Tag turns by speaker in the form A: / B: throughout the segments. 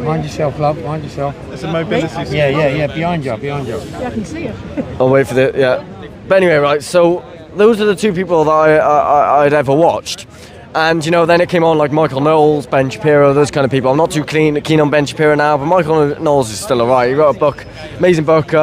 A: Mind yourself, love. Mind yourself.
B: It's a mobility.
A: Yeah. Behind you.
C: Yeah, I can see it.
D: I'll wait for the, yeah. But anyway, right, so those are the two people that I'd ever watched. And, you know, then it came on like Michael Knowles, Ben Shapiro, those kind of people. I'm not too keen on Ben Shapiro now, but Michael Knowles is still alright. He wrote a book, amazing book,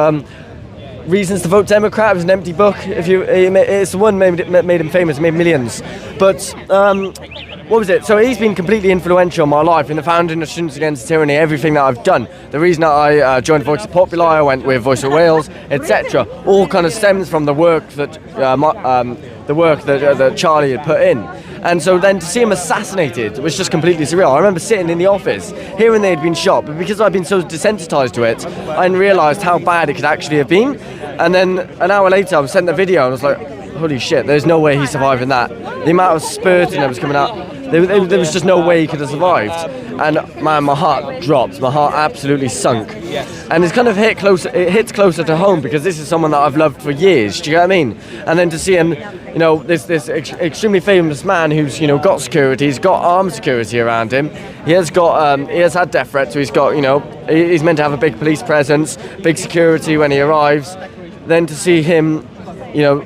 D: Reasons to Vote Democrat. It was an empty book. It's the one made him famous, made millions. But what was it? So he's been completely influential in my life, in the founding of Students Against Tyranny, everything that I've done. The reason that I joined Voice of Populi, I went with Voice of Wales, etc. All kind of stems from the work that that Charlie had put in. And so then to see him assassinated was just completely surreal. I remember sitting in the office, hearing they'd been shot, but because I'd been so desensitized to it, I hadn't realised how bad it could actually have been. And then an hour later, I was sent the video, and I was like, holy shit, there's no way he's surviving that. The amount of spurting that was coming out, there was just no way he could have survived. And man, my heart dropped, my heart absolutely sunk. And it's kind of it hits closer to home, because this is someone that I've loved for years, do you get what I mean? And then to see him, you know, this extremely famous man who's, you know, got security, he's got armed security around him, he has had death threats, so he's got, you know, he's meant to have a big police presence, big security when he arrives. Then to see him, you know,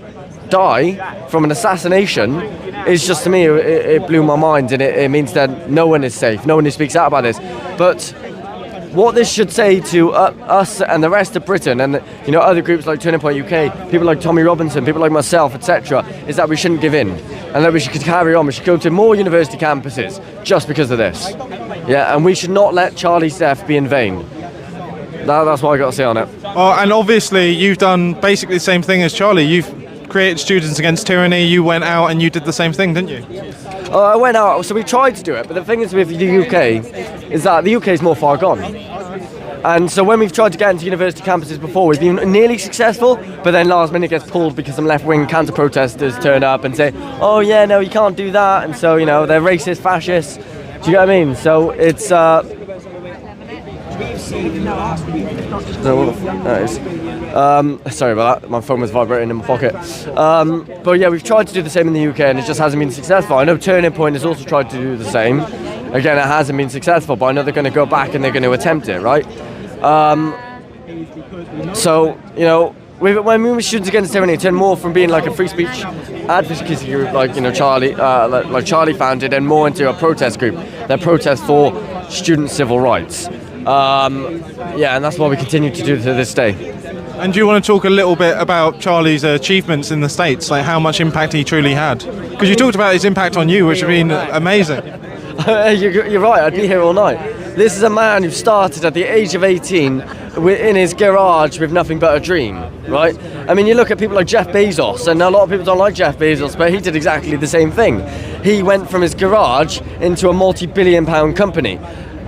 D: die from an assassination is just, to me, it blew my mind, and it means that no one is safe, no one who speaks out about this. But what this should say to us and the rest of Britain, and, you know, other groups like Turning Point UK, people like Tommy Robinson, people like myself, etc., is that we shouldn't give in, and that we should carry on. We should go to more university campuses just because of this. Yeah, and we should not let Charlie's death be in vain. That's what I got to say on it.
B: Oh, and obviously you've done basically the same thing as Charlie. You've created Students Against Tyranny. You went out and you did the same thing, didn't you?
D: I went out, so we tried to do it, but the thing is with the UK is that the UK is more far gone. And so when we've tried to get into university campuses before, we've been nearly successful, but then last minute gets pulled because some left-wing counter-protesters turn up and say, oh yeah, no, you can't do that, and so, you know, they're racist, fascists. Do you get what I mean? So it's sorry about that, my phone was vibrating in my pocket. But yeah, we've tried to do the same in the UK, and it just hasn't been successful. I know Turning Point has also tried to do the same. Again, it hasn't been successful, but I know they're going to go back and they're going to attempt it, right? So, you know, when we were Students Against Tyranny, it turned more from being like a free speech advocacy group, like, you know, Charlie, like Charlie founded, and more into a protest group that protests for student civil rights. Yeah, and that's what we continue to do to this day.
B: And do you want to talk a little bit about Charlie's achievements in the States, like how much impact he truly had? Because you talked about his impact on you, which has been amazing.
D: You're right, I'd be here all night. This is a man who started at the age of 18 in his garage with nothing but a dream, right? I mean, you look at people like Jeff Bezos, and a lot of people don't like Jeff Bezos, but he did exactly the same thing. He went from his garage into a multi-billion-pound company.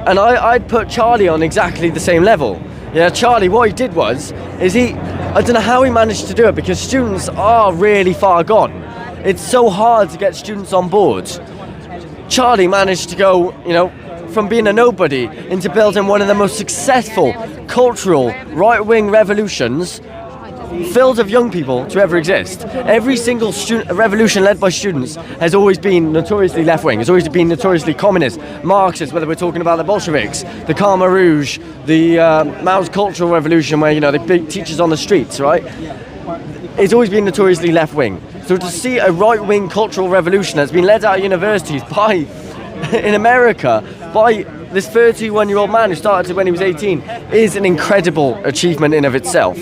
D: And I'd put Charlie on exactly the same level. Yeah, Charlie, what he did I don't know how he managed to do it, because students are really far gone. It's so hard to get students on board. Charlie managed to go, you know, from being a nobody into building one of the most successful cultural right-wing revolutions filled of young people to ever exist. Every single revolution led by students has always been notoriously left-wing, has always been notoriously communist, Marxist, whether we're talking about the Bolsheviks, the Khmer Rouge, the Mao's Cultural Revolution, where, you know, the big teachers on the streets, right? It's always been notoriously left-wing. So to see a right-wing cultural revolution that's been led out of universities in America by this 31-year-old man who started when he was 18 is an incredible achievement in of itself.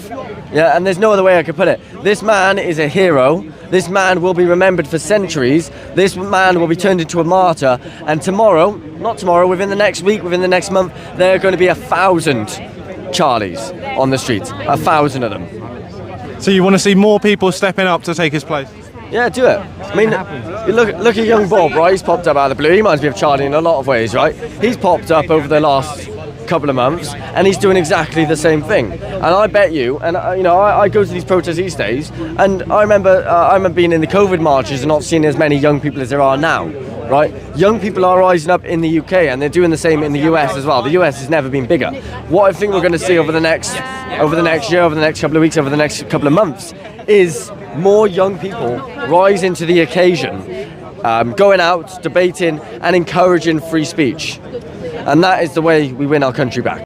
D: Yeah, and there's no other way I could put it. This man is a hero. This man will be remembered for centuries. This man will be turned into a martyr. And within the next week, within the next month, there are going to be 1,000 Charlies on the streets. 1,000 of them.
B: So you want to see more people stepping up to take his place?
D: Yeah, do it. I mean, look at young Bob, right? He's popped up out of the blue. He reminds me of Charlie in a lot of ways, right? He's popped up over the last couple of months, and he's doing exactly the same thing. And I bet you, and you know, I go to these protests these days, and I remember being in the COVID marches and not seeing as many young people as there are now. Right, young people are rising up in the UK, and they're doing the same in the US as well. The US has never been bigger. What I think we're going to see over the next year, over the next couple of weeks, over the next couple of months, is more young people rising to the occasion, going out, debating, and encouraging free speech. And that is the way we win our country back.